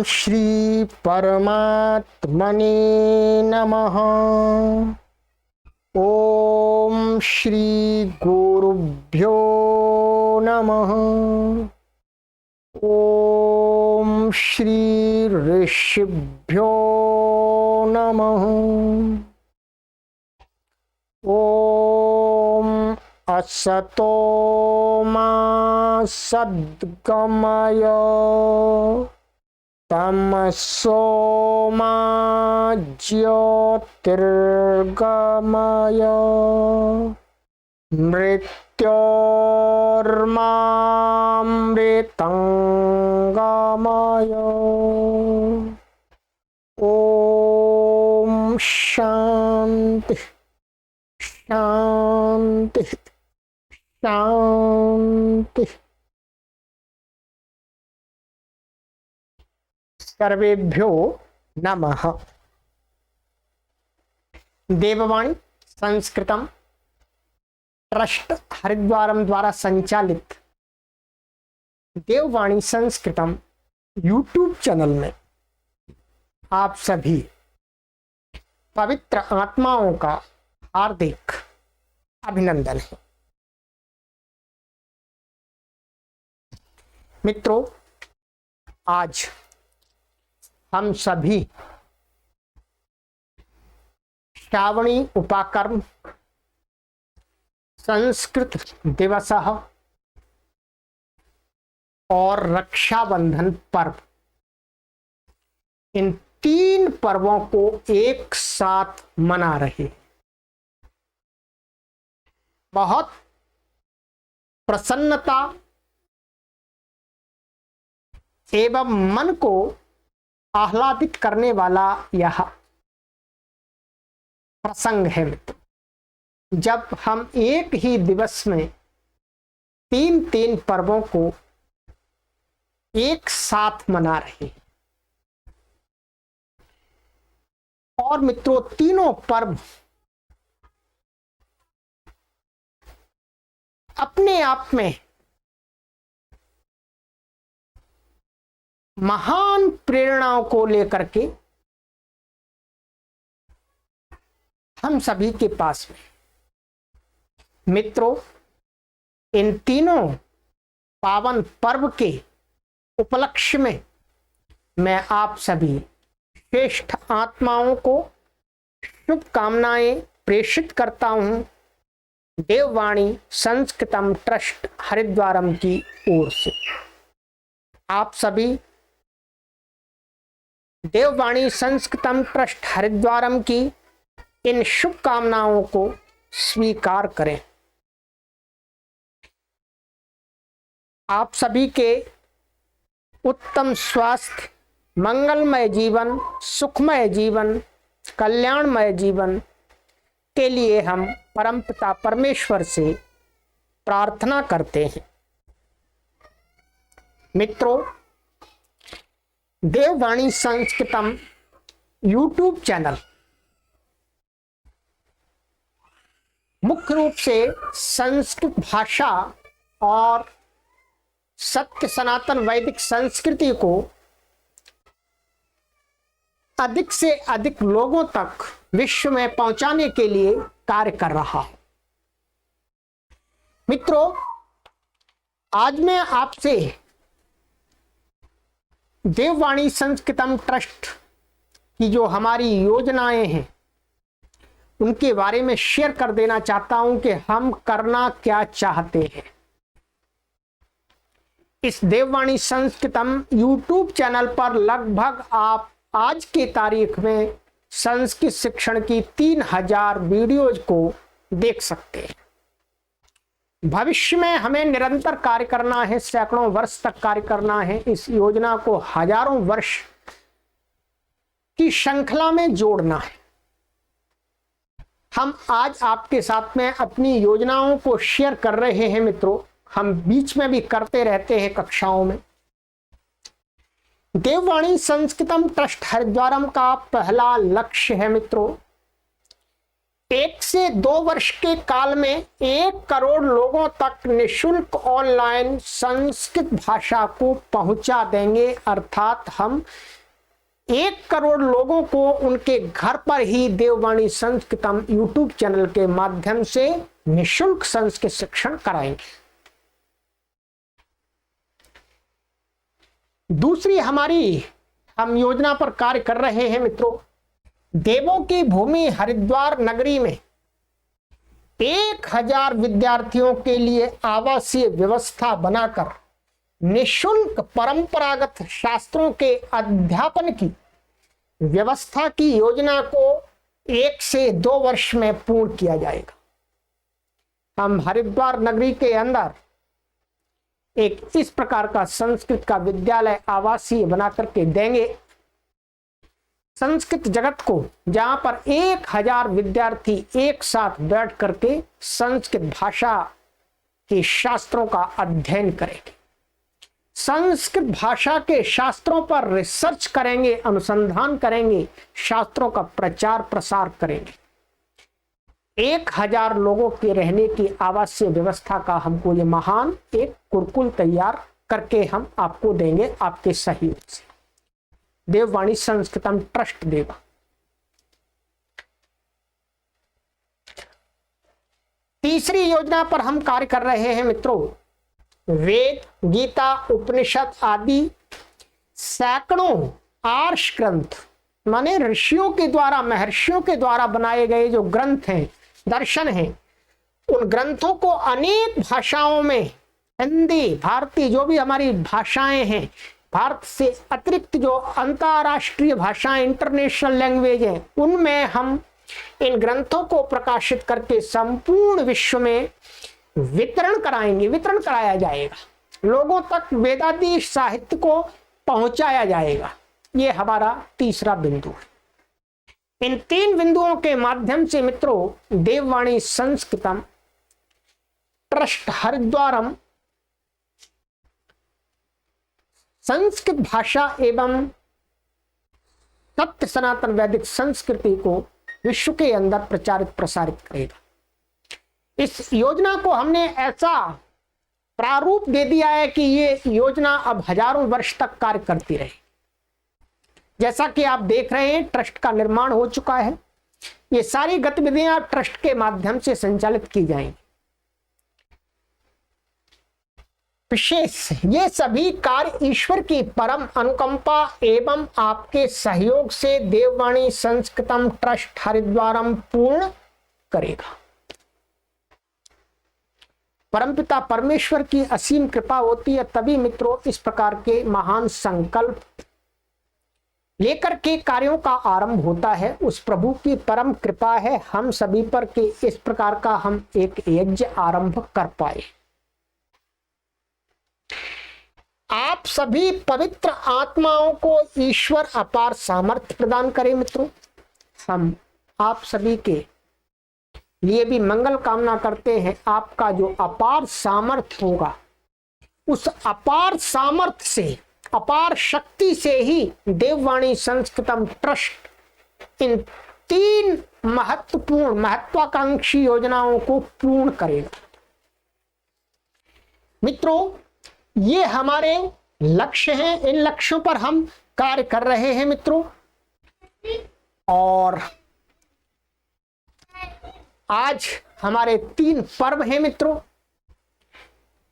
श्री परमात्मने नमः। ओम श्री गुरुभ्यो नमः। ओम श्री ऋषिभ्यो नमः। ओम असतो मा सद्गमय तमसो मा ज्योतिर्गमय मृत्योर्मामृतंगमय। ओम शांति शांति शांति। सर्वेभ्यो नमः। देववाणी संस्कृतम ट्रस्ट हरिद्वारम द्वारा संचालित देववाणी संस्कृतम यूट्यूब चैनल में आप सभी पवित्र आत्माओं का हार्दिक अभिनंदन है। मित्रों, आज हम सभी श्रावणी उपाकर्म संस्कृत दिवस और रक्षाबंधन पर्व, इन तीन पर्वों को एक साथ मना रहे। बहुत प्रसन्नता एवं मन को आह्लादित करने वाला यह प्रसंग है मित्र, जब हम एक ही दिवस में तीन तीन पर्वों को एक साथ मना रहे हैं। और मित्रों, तीनों पर्व अपने आप में महान प्रेरणाओं को लेकर के हम सभी के पास में। मित्रों, इन तीनों पावन पर्व के उपलक्ष्य में मैं आप सभी श्रेष्ठ आत्माओं को शुभकामनाएं प्रेषित करता हूं देववाणी संस्कृतम ट्रस्ट हरिद्वारम की ओर से। आप सभी देववाणी संस्कृतम ट्रस्ट हरिद्वारम की इन शुभकामनाओं को स्वीकार करें। आप सभी के उत्तम स्वास्थ्य, मंगलमय जीवन, सुखमय जीवन, कल्याणमय जीवन के लिए हम परमपिता परमेश्वर से प्रार्थना करते हैं। मित्रों, देववाणी संस्कृतम यूट्यूब चैनल मुख्य रूप से संस्कृत भाषा और सत्य सनातन वैदिक संस्कृति को अधिक से अधिक लोगों तक विश्व में पहुंचाने के लिए कार्य कर रहा है। मित्रों, आज मैं आपसे देववाणी संस्कृतम ट्रस्ट की जो हमारी योजनाएं हैं उनके बारे में शेयर कर देना चाहता हूं कि हम करना क्या चाहते हैं। इस देववाणी संस्कृतम यूट्यूब चैनल पर लगभग आप आज के तारीख में संस्कृत शिक्षण की 3000 वीडियोज को देख सकते हैं। भविष्य में हमें निरंतर कार्य करना है, सैकड़ों वर्ष तक कार्य करना है। इस योजना को हजारों वर्ष की श्रृंखला में जोड़ना है। हम आज आपके साथ में अपनी योजनाओं को शेयर कर रहे हैं मित्रों। हम बीच में भी करते रहते हैं कक्षाओं में। देववाणी संस्कृतम ट्रस्ट हरिद्वारम का पहला लक्ष्य है मित्रों, 1 से 2 वर्ष के काल में 1 करोड़ लोगों तक निशुल्क ऑनलाइन संस्कृत भाषा को पहुंचा देंगे। अर्थात हम 1 करोड़ लोगों को उनके घर पर ही देववाणी संस्कृतम यूट्यूब चैनल के माध्यम से निशुल्क संस्कृत शिक्षण कराएंगे। दूसरी हमारी हम योजना पर कार्य कर रहे हैं मित्रों, देवों की भूमि हरिद्वार नगरी में 1000 विद्यार्थियों के लिए आवासीय व्यवस्था बनाकर निशुल्क परंपरागत शास्त्रों के अध्यापन की व्यवस्था की योजना को 1 से 2 वर्ष में पूर्ण किया जाएगा। हम हरिद्वार नगरी के अंदर एक इस प्रकार का संस्कृत का विद्यालय आवासीय बना करके देंगे संस्कृत जगत को, जहां पर 1000 विद्यार्थी एक साथ बैठ करके संस्कृत भाषा के शास्त्रों का अध्ययन करेंगे, संस्कृत भाषा के शास्त्रों पर रिसर्च करेंगे, अनुसंधान करेंगे, शास्त्रों का प्रचार प्रसार करेंगे। 1000 लोगों के रहने की आवासीय व्यवस्था का हमको ये महान एक गुरुकुल तैयार करके हम आपको देंगे आपके सहयोग से। देववाणी संस्कृतम ट्रस्ट देगा। तीसरी योजना पर हम कार्य कर रहे हैं मित्रों, वेद, गीता, उपनिषद आदि सैकड़ों आर्ष ग्रंथ माने ऋषियों के द्वारा, महर्षियों के द्वारा बनाए गए जो ग्रंथ हैं, दर्शन हैं, उन ग्रंथों को अनेक भाषाओं में, हिंदी, भारतीय जो भी हमारी भाषाएं हैं, भारत से अतिरिक्त जो अंतर्राष्ट्रीय भाषाएं, इंटरनेशनल लैंग्वेज हैं, उनमें हम इन ग्रंथों को प्रकाशित करके संपूर्ण विश्व में वितरण कराएंगे, वितरण कराया जाएगा, लोगों तक वेदांती साहित्य को पहुंचाया जाएगा। ये हमारा तीसरा बिंदु है। इन 3 बिंदुओं के माध्यम से मित्रों देववाणी संस्कृतम ट्रस्ट हरिद्वारम संस्कृत भाषा एवं सत्य सनातन वैदिक संस्कृति को विश्व के अंदर प्रचारित प्रसारित करेगा। इस योजना को हमने ऐसा प्रारूप दे दिया है कि ये योजना अब हजारों वर्ष तक कार्य करती रहे। जैसा कि आप देख रहे हैं ट्रस्ट का निर्माण हो चुका है, ये सारी गतिविधियां ट्रस्ट के माध्यम से संचालित की जाएंगी। विशेष ये सभी कार्य ईश्वर की परम अनुकंपा एवं आपके सहयोग से देववाणी संस्कृतम ट्रस्ट हरिद्वारम पूर्ण करेगा। परमपिता परमेश्वर की असीम कृपा होती है, तभी मित्रों इस प्रकार के महान संकल्प लेकर के कार्यों का आरंभ होता है। उस प्रभु की परम कृपा है हम सभी पर कि इस प्रकार का हम एक यज्ञ आरंभ कर पाए। आप सभी पवित्र आत्माओं को ईश्वर अपार सामर्थ्य प्रदान करे। मित्रों हम आप सभी के लिए भी मंगल कामना करते हैं। आपका जो अपार सामर्थ्य होगा, उस अपार सामर्थ्य से, अपार शक्ति से ही देववाणी संस्कृतम ट्रस्ट इन 3 महत्वपूर्ण महत्वाकांक्षी योजनाओं को पूर्ण करेगा। मित्रों ये हमारे लक्ष्य हैं, इन लक्ष्यों पर हम कार्य कर रहे हैं मित्रों। और आज हमारे 3 पर्व हैं मित्रों।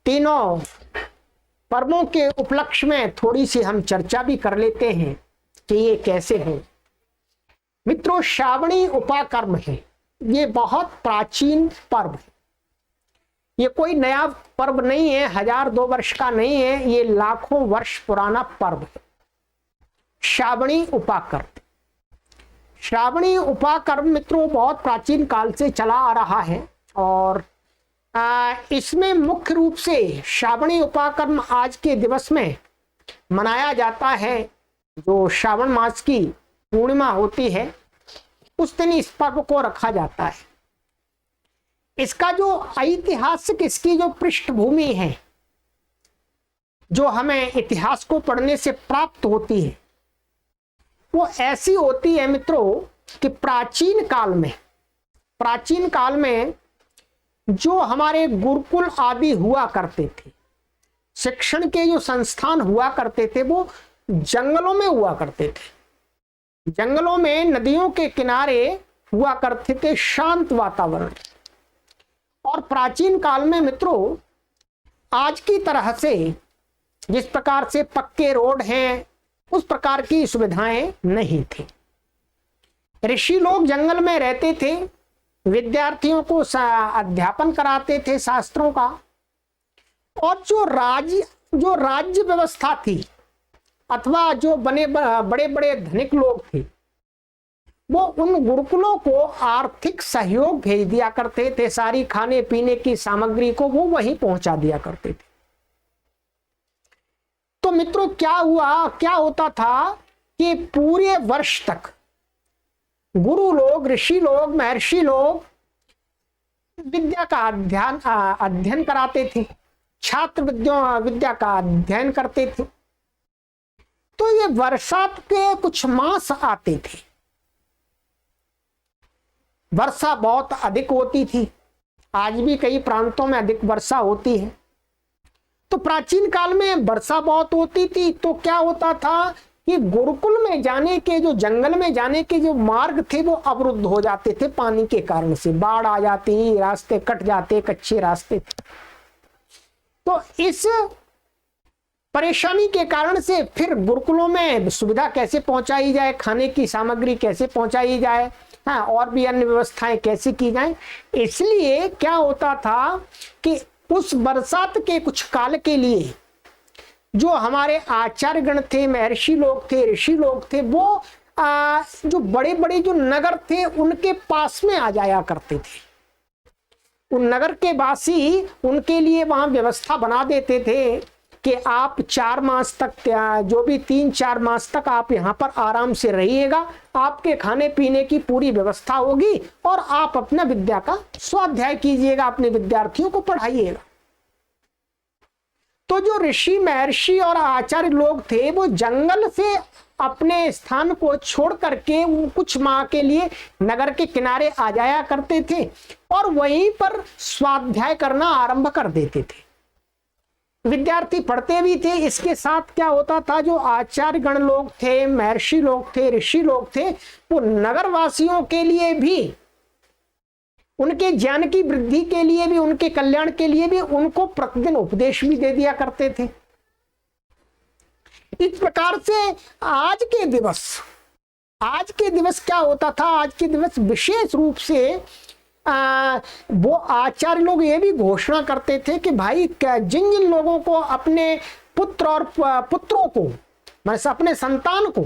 तीनों पर्वों के उपलक्ष्य में थोड़ी सी हम चर्चा भी कर लेते हैं कि ये कैसे हैं। मित्रों श्रावणी उपाकर्म है, ये बहुत प्राचीन पर्व है। ये कोई नया पर्व नहीं है, 1000-2 वर्ष का नहीं है, ये लाखों वर्ष पुराना पर्व है। श्रावणी उपाकर्म, श्रावणी उपाकर्म मित्रों बहुत प्राचीन काल से चला आ रहा है और इसमें मुख्य रूप से श्रावणी उपाकर्म आज के दिवस में मनाया जाता है। जो श्रावण मास की पूर्णिमा होती है उस दिन इस पर्व को रखा जाता है। इसका जो ऐतिहासिक, इसकी जो पृष्ठभूमि है, जो हमें इतिहास को पढ़ने से प्राप्त होती है, वो ऐसी होती है मित्रों कि प्राचीन काल में प्राचीन काल में जो हमारे गुरुकुल आदि हुआ करते थे, शिक्षण के जो संस्थान हुआ करते थे, वो जंगलों में हुआ करते थे। जंगलों में नदियों के किनारे हुआ करते थे, शांत वातावरण। और प्राचीन काल में मित्रों आज की तरह से जिस प्रकार से पक्के रोड हैं, उस प्रकार की सुविधाएं नहीं थी। ऋषि लोग जंगल में रहते थे, विद्यार्थियों को अध्यापन कराते थे शास्त्रों का। और जो राज्य व्यवस्था थी अथवा जो बड़े बड़े धनिक लोग थे, वो उन गुरुकुलों को आर्थिक सहयोग भेज दिया करते थे। सारी खाने पीने की सामग्री को वो वहीं पहुंचा दिया करते थे। तो मित्रों क्या होता था कि पूरे वर्ष तक गुरु लोग, ऋषि लोग, महर्षि लोग विद्या का अध्ययन कराते थे, छात्र विद्या का अध्ययन करते थे। तो ये वर्षात के कुछ मास आते थे, वर्षा बहुत अधिक होती थी। आज भी कई प्रांतों में अधिक वर्षा होती है। तो प्राचीन काल में वर्षा बहुत होती थी, तो क्या होता था कि गुरुकुल में जाने के, जो जंगल में जाने के जो मार्ग थे, वो अवरुद्ध हो जाते थे पानी के कारण से। बाढ़ आ जाती, रास्ते कट जाते, कच्चे रास्ते थे। तो इस परेशानी के कारण से फिर गुरुकुलों में सुविधा कैसे पहुंचाई जाए, खाने की सामग्री कैसे पहुंचाई जाए, हाँ, और भी अन्य व्यवस्थाएं कैसे की जाए। इसलिए क्या होता था कि उस बरसात के कुछ काल के लिए जो हमारे आचार्यगण थे, महर्षि लोग थे, ऋषि लोग थे, वो जो बड़े बड़े जो नगर थे उनके पास में आ जाया करते थे। उन नगर के वासी उनके लिए वहां व्यवस्था बना देते थे कि आप 4 मास तक, जो भी 3-4 मास तक आप यहाँ पर आराम से रहिएगा, आपके खाने पीने की पूरी व्यवस्था होगी और आप अपना विद्या का स्वाध्याय कीजिएगा, अपने विद्यार्थियों को पढ़ाइएगा। तो जो ऋषि, महर्षि और आचार्य लोग थे, वो जंगल से अपने स्थान को छोड़ करके कुछ माह के लिए नगर के किनारे आ जाया करते थे और वहीं पर स्वाध्याय करना आरंभ कर देते थे। विद्यार्थी पढ़ते भी थे। इसके साथ क्या होता था, जो आचार्य गण लोग थे, महर्षि लोग थे, ऋषि लोग थे, वो नगरवासियों के लिए भी, उनके ज्ञान की वृद्धि के लिए भी, उनके कल्याण के लिए भी उनको प्रतिदिन उपदेश भी दे दिया करते थे। इस प्रकार से आज के दिवस क्या होता था, आज के दिवस विशेष रूप से वो आचार्य लोग ये भी घोषणा करते थे कि भाई जिन जिन लोगों को अपने पुत्र और पुत्रों को, मतलब अपने संतान को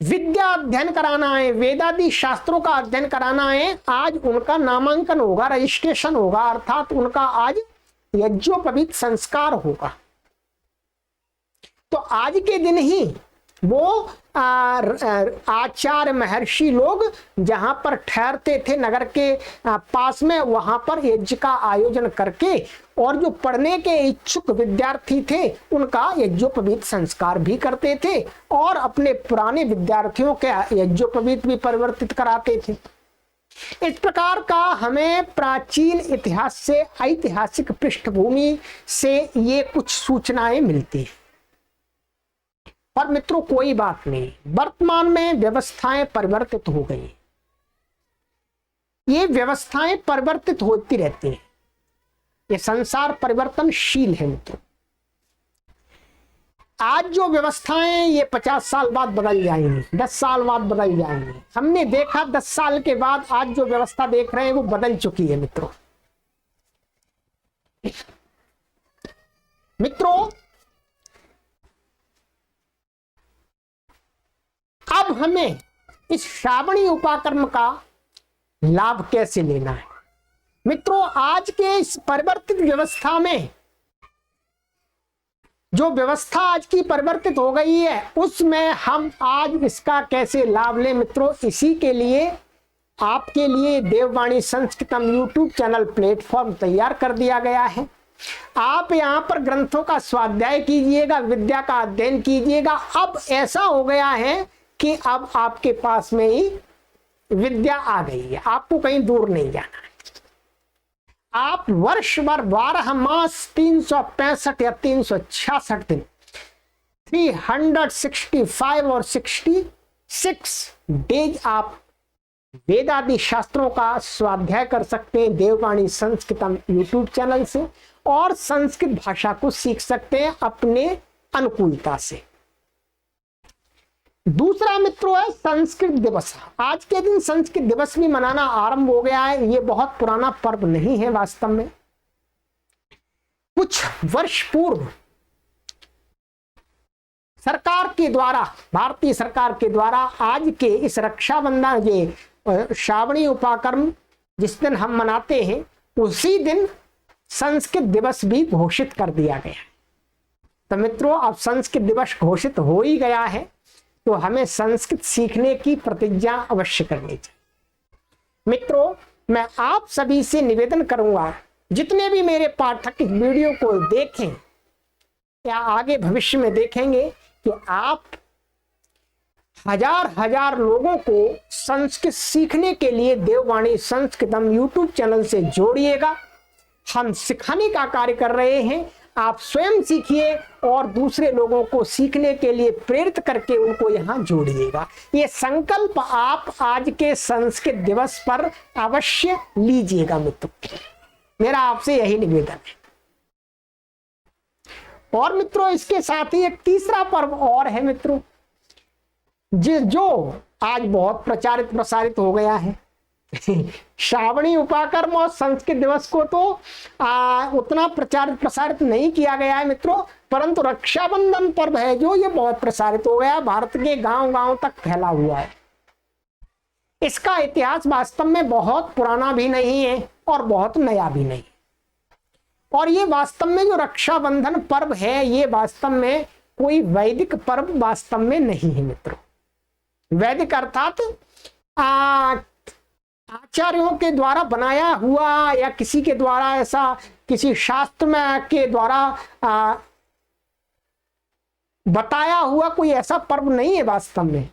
विद्या अध्ययन कराना है, वेदादि शास्त्रों का अध्ययन कराना है, आज उनका नामांकन होगा, रजिस्ट्रेशन होगा, अर्थात उनका आज यज्ञोपवीत संस्कार होगा। तो आज के दिन ही वो आचार्य महर्षि लोग जहां पर ठहरते थे नगर के पास में, वहां पर यज्ञ का आयोजन करके और जो पढ़ने के इच्छुक विद्यार्थी थे उनका यज्ञोपवीत संस्कार भी करते थे और अपने पुराने विद्यार्थियों के यज्ञोपवीत भी परिवर्तित कराते थे। इस प्रकार का हमें प्राचीन इतिहास से, ऐतिहासिक पृष्ठभूमि से ये कुछ सूचनाएं मिलती हैं। पर मित्रों कोई बात नहीं, वर्तमान में व्यवस्थाएं परिवर्तित हो गई। ये व्यवस्थाएं परिवर्तित होती रहती हैं, ये संसार परिवर्तनशील है मित्रों। आज जो व्यवस्थाएं ये 50 साल बाद बदल जाएंगी, 10 साल बाद बदल जाएंगी। हमने देखा 10 साल के बाद आज जो व्यवस्था देख रहे हैं वो बदल चुकी है मित्रों। अब हमें इस श्रावणी उपाकर्म का लाभ कैसे लेना है मित्रों? आज के इस परिवर्तित व्यवस्था में, जो व्यवस्था आज की परिवर्तित हो गई है, उसमें हम आज इसका कैसे लाभ लें मित्रों? इसी के लिए आपके लिए देववाणी संस्कृतम यूट्यूब चैनल प्लेटफॉर्म तैयार कर दिया गया है। आप यहाँ पर ग्रंथों का स्वाध्याय कीजिएगा, विद्या का अध्ययन कीजिएगा। अब ऐसा हो गया है कि अब आपके पास में ही विद्या आ गई है, आपको कहीं दूर नहीं जाना है। आप वर्ष भर 12 मास 365 या 366 दिन 365 और 66 डेज आप वेदादि शास्त्रों का स्वाध्याय कर सकते हैं देववाणी संस्कृतम यूट्यूब चैनल से, और संस्कृत भाषा को सीख सकते हैं अपने अनुकूलता से। दूसरा मित्रों है संस्कृत दिवस। आज के दिन संस्कृत दिवस भी मनाना आरंभ हो गया है। ये बहुत पुराना पर्व नहीं है वास्तव में। कुछ वर्ष पूर्व सरकार के द्वारा, भारतीय सरकार के द्वारा आज के इस रक्षाबंधन, ये श्रावणी उपाकर्म जिस दिन हम मनाते हैं, उसी दिन संस्कृत दिवस भी घोषित कर दिया गया है। तो मित्रों, अब संस्कृत दिवस घोषित हो ही गया है तो हमें संस्कृत सीखने की प्रतिज्ञा अवश्य करनी चाहिए। मित्रों, मैं आप सभी से निवेदन करूंगा, जितने भी मेरे पाठक इस वीडियो को देखें या आगे भविष्य में देखेंगे, कि आप हजार लोगों को संस्कृत सीखने के लिए देववाणी संस्कृतम यूट्यूब चैनल से जोड़िएगा। हम सिखाने का कार्य कर रहे हैं, आप स्वयं सीखिए और दूसरे लोगों को सीखने के लिए प्रेरित करके उनको यहां जोड़िएगा। ये संकल्प आप आज के संस्कृत दिवस पर अवश्य लीजिएगा मित्रों, मेरा आपसे यही निवेदन है। और मित्रों, इसके साथ ही एक तीसरा पर्व और है मित्रों, जो आज बहुत प्रचारित प्रसारित हो गया है। श्रावणी उपाकर्म और संस्कृत दिवस को तो उतना प्रचारित प्रसारित नहीं किया गया है मित्रों, परंतु रक्षाबंधन पर्व है जो ये बहुत प्रसारित हो गया, भारत के गांव-गांव तक फैला हुआ है। इसका इतिहास वास्तव में बहुत पुराना भी नहीं है और बहुत नया भी नहीं। और ये वास्तव में जो रक्षाबंधन पर्व है, ये वास्तव में कोई वैदिक पर्व वास्तव में नहीं है मित्रों। वैदिक अर्थात आचार्यों के द्वारा बनाया हुआ या किसी के द्वारा ऐसा किसी शास्त्र में के द्वारा बताया हुआ कोई ऐसा पर्व नहीं है वास्तव में।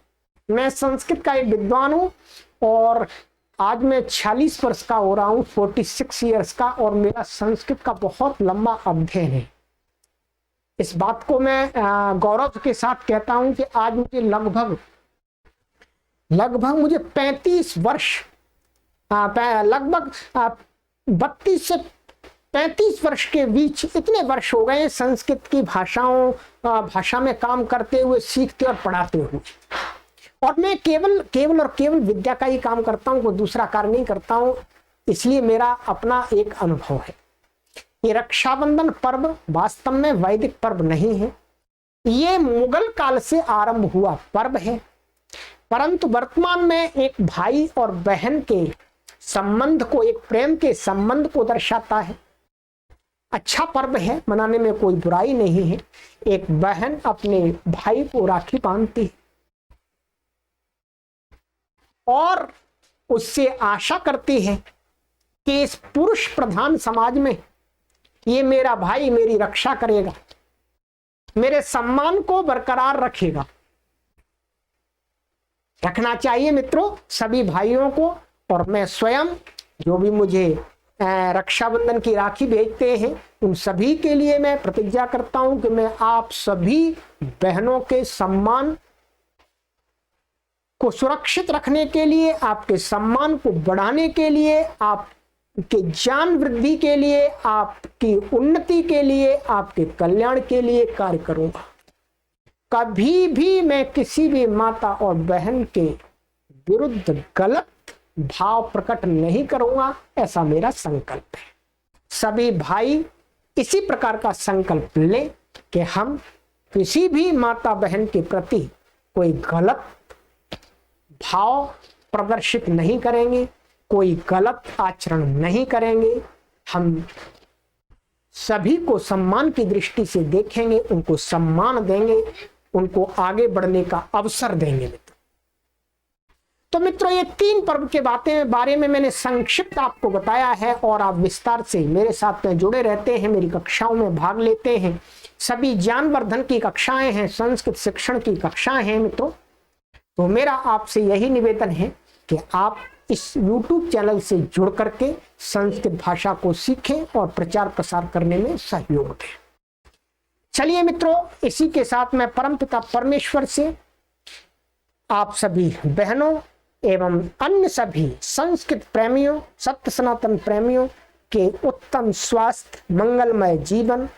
मैं संस्कृत का एक विद्वान हूं और आज मैं 46 वर्ष का हो रहा हूं, 46 ईयर्स का, और मेरा संस्कृत का बहुत लंबा अध्ययन है। इस बात को मैं गौरव के साथ कहता हूं कि आज मुझे लगभग मुझे 35 वर्ष, लगभग 32 से 35 वर्ष के बीच इतने वर्ष हो गए संस्कृत की भाषा में काम करते हुए, सीखते और पढ़ाते हुए। और मैं केवल विद्या का ही काम करता हूं, कोई दूसरा कार्य नहीं करता हूं। इसलिए मेरा अपना एक अनुभव है। ये रक्षाबंधन पर्व वास्तव में वैदिक पर्व नहीं है, ये मुगल काल से आरंभ हुआ पर्व है, परंतु वर्तमान में एक भाई और बहन के संबंध को, एक प्रेम के संबंध को दर्शाता है। अच्छा पर्व है, मनाने में कोई बुराई नहीं है। एक बहन अपने भाई को राखी बांधती है और उससे आशा करती है कि इस पुरुष प्रधान समाज में ये मेरा भाई मेरी रक्षा करेगा, मेरे सम्मान को बरकरार रखेगा। रखना चाहिए मित्रों सभी भाइयों को। और मैं स्वयं, जो भी मुझे रक्षाबंधन की राखी भेजते हैं, उन सभी के लिए मैं प्रतिज्ञा करता हूं कि मैं आप सभी बहनों के सम्मान को सुरक्षित रखने के लिए, आपके सम्मान को बढ़ाने के लिए, आपके ज्ञान वृद्धि के लिए, आपकी उन्नति के लिए, आपके कल्याण के लिए कार्य करूंगा। कभी भी मैं किसी भी माता और बहन के विरुद्ध गलत भाव प्रकट नहीं करूंगा, ऐसा मेरा संकल्प है। सभी भाई इसी प्रकार का संकल्प लें कि हम किसी भी माता बहन के प्रति कोई गलत भाव प्रदर्शित नहीं करेंगे, कोई गलत आचरण नहीं करेंगे। हम सभी को सम्मान की दृष्टि से देखेंगे, उनको सम्मान देंगे, उनको आगे बढ़ने का अवसर देंगे मित्र। तो मित्रों, ये 3 पर्व के बारे में मैंने संक्षिप्त आपको बताया है और आप विस्तार से मेरे साथ में जुड़े रहते हैं, मेरी कक्षाओं में भाग लेते हैं। सभी ज्ञानवर्धन की कक्षाएं हैं, संस्कृत शिक्षण की कक्षाएं हैं मित्रों। तो मेरा आपसे यही निवेदन है कि आप इस YouTube चैनल से जुड़ करके संस्कृत भाषा को सीखें और प्रचार प्रसार करने में सहयोग दें। चलिए मित्रों, इसी के साथ मैं परमपिता परमेश्वर से आप सभी बहनों एवं अन्य सभी संस्कृत प्रेमियों, सत्य सनातन प्रेमियों के उत्तम स्वास्थ्य, मंगलमय जीवन,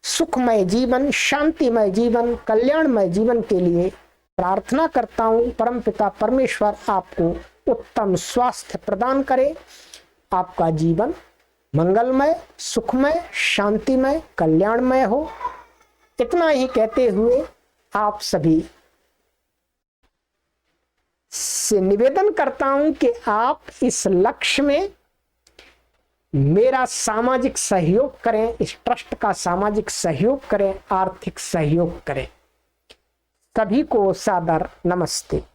सुखमय जीवन, शांतिमय जीवन, कल्याणमय जीवन के लिए प्रार्थना करता हूँ। परमपिता परमेश्वर आपको उत्तम स्वास्थ्य प्रदान करे, आपका जीवन मंगलमय, सुखमय, शांतिमय, कल्याणमय हो। इतना ही कहते हुए आप सभी से निवेदन करता हूं कि आप इस लक्ष्य में मेरा सामाजिक सहयोग करें, इस ट्रस्ट का सामाजिक सहयोग करें, आर्थिक सहयोग करें। सभी को सादर नमस्ते।